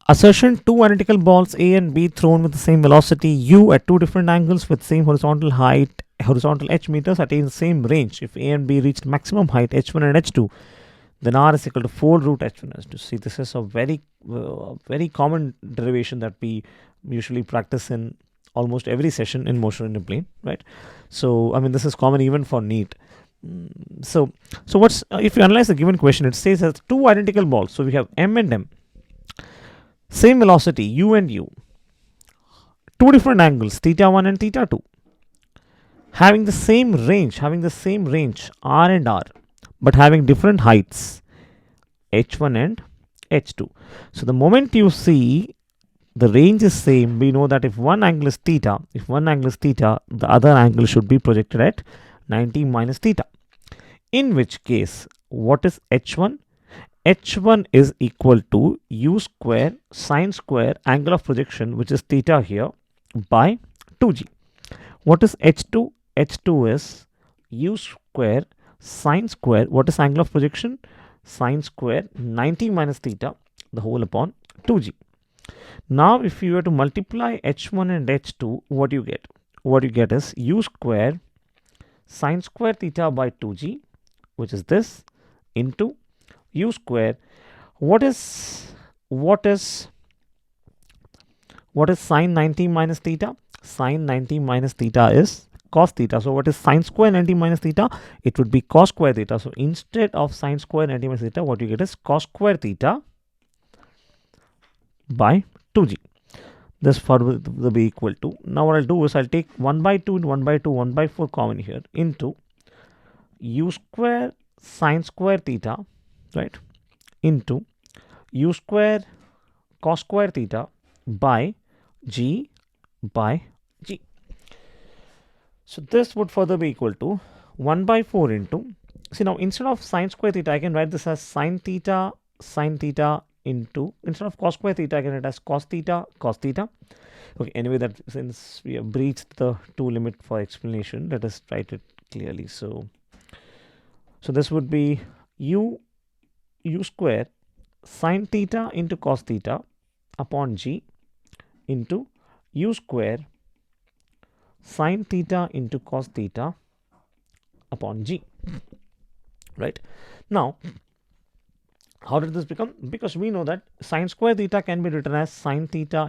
Assertion: two identical balls A and B thrown with the same velocity u at two different angles with same horizontal height, horizontal h meters, attain the same range. If A and B reached maximum height h1 and h2, then r is equal to 4 root h1 h2. See, this is a very common derivation that we usually practice in almost every session in motion in a plane, right? So I mean, this is common even for NEET. So what's if you analyze the given question, it says as two identical balls. So we have m and m, same velocity u and u, two different angles theta 1 and theta 2, having the same range r and r, but having different heights h1 and h2. So the moment you see the range is same, we know that if one angle is theta, the other angle should be projected at 90 minus theta. In which case, what is h1? h1 is equal to u square sine square angle of projection, which is theta here, by 2g. What is h2? h2 is u square sine square, what is angle of projection? Sine square 90 minus theta, the whole upon 2g. Now if you were to multiply h1 and h2, what do you get? What you get is u square sine square theta by 2g, which is this, into u square. What is sine 90 minus theta? Sine 90 minus theta is cos theta. So what is sine square 90 minus theta? It would be cos square theta. So instead of sine square 90 minus theta, what you get is cos square theta by 2g. This for will be equal to, now what I'll do is I'll take 1 by 2 and 1 by 2, 1 by 4 common here, into u square sine square theta, right, into u square cos square theta by g. So this would further be equal to 1 by 4 into, see now instead of sine square theta, I can write this as sine theta into, instead of cos square theta, I can write as cos theta. Okay, anyway, that since we have breached the 2 limit for explanation, let us write it clearly. So this would be u square sine theta into cos theta upon g into u square sine theta into cos theta upon g, right? Now, how did this become? Because we know that sine square theta can be written as sine theta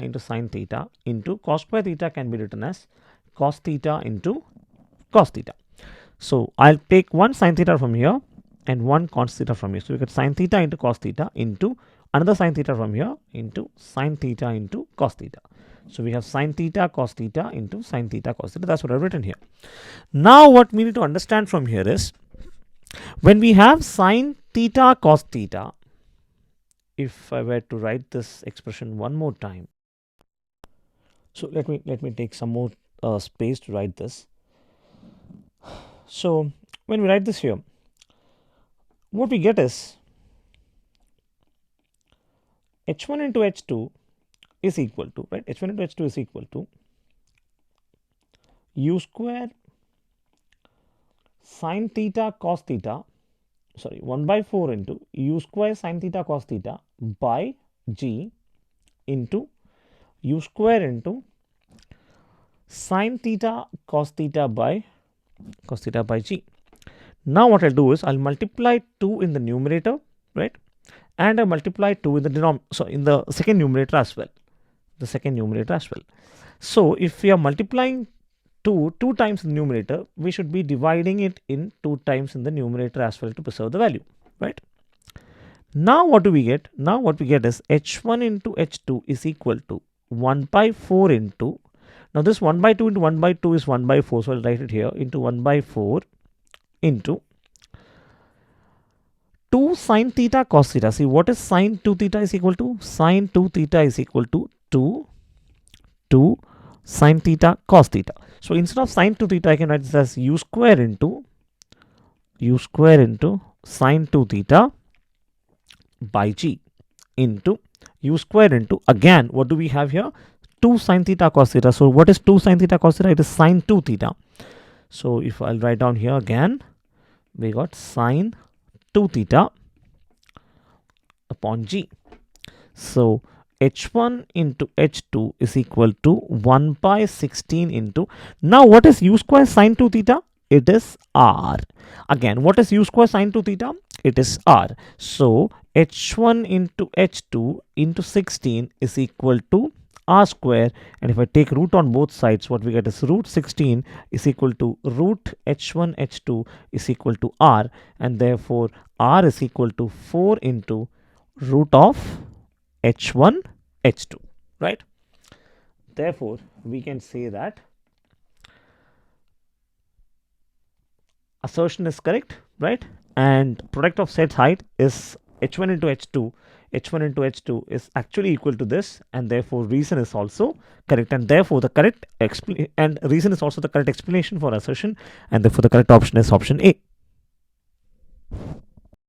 into cos square theta can be written as cos theta into cos theta. So I'll take one sine theta from here and one cos theta from here. So we get sine theta into cos theta into another sine theta from here into sine theta into cos theta. So we have sine theta cos theta into sine theta cos theta. That's what I've written here. Now what we need to understand from here is, when we have sine theta cos theta, if I were to write this expression one more time, so let me take some more space to write this. So when we write this here, what we get is h1 into h2 is equal to, right, h1 into h2 is equal to u square sine theta cos theta, sorry, 1 by 4 into u square sine theta cos theta by g into u square into sine theta cos theta by g. Now what I'll do is I'll multiply 2 in the numerator, right, and I multiply 2 in the denominator, so in the second numerator as well. So if we are multiplying 2 times in the numerator, we should be dividing it in 2 times in the numerator as well to preserve the value, right? Now what do we get? Now what we get is h1 into h2 is equal to 1 by 4 into, now this 1 by 2 into 1 by 2 is 1 by 4, so I'll write it here, into 1 by 4 into 2 sine theta cos theta. See, what is sine 2 theta is equal to? Sine 2 theta is equal to 2 sine theta cos theta. So instead of sine 2 theta, I can write this as u square into sine 2 theta by g into u square into, again, what do we have here? 2 sine theta cos theta. So what is 2 sine theta cos theta? It is sine 2 theta. So if I'll write down here again, we got sine 2 theta upon g. So h1 into h2 is equal to 1 by 16 into, now what is u square sine 2 theta? It is r. Again, what is u square sine 2 theta? It is r. So h1 into h2 into 16 is equal to r square, and if I take root on both sides, what we get is root 16 is equal to root h1 h2 is equal to r, and therefore r is equal to 4 into root of h1 h2, right? Therefore we can say that assertion is correct, right? And product of set height is h1 into h2. h1 into h2 is actually equal to this, and therefore reason is also correct, and therefore the correct reason is also the correct explanation for assertion, and therefore the correct option is option A.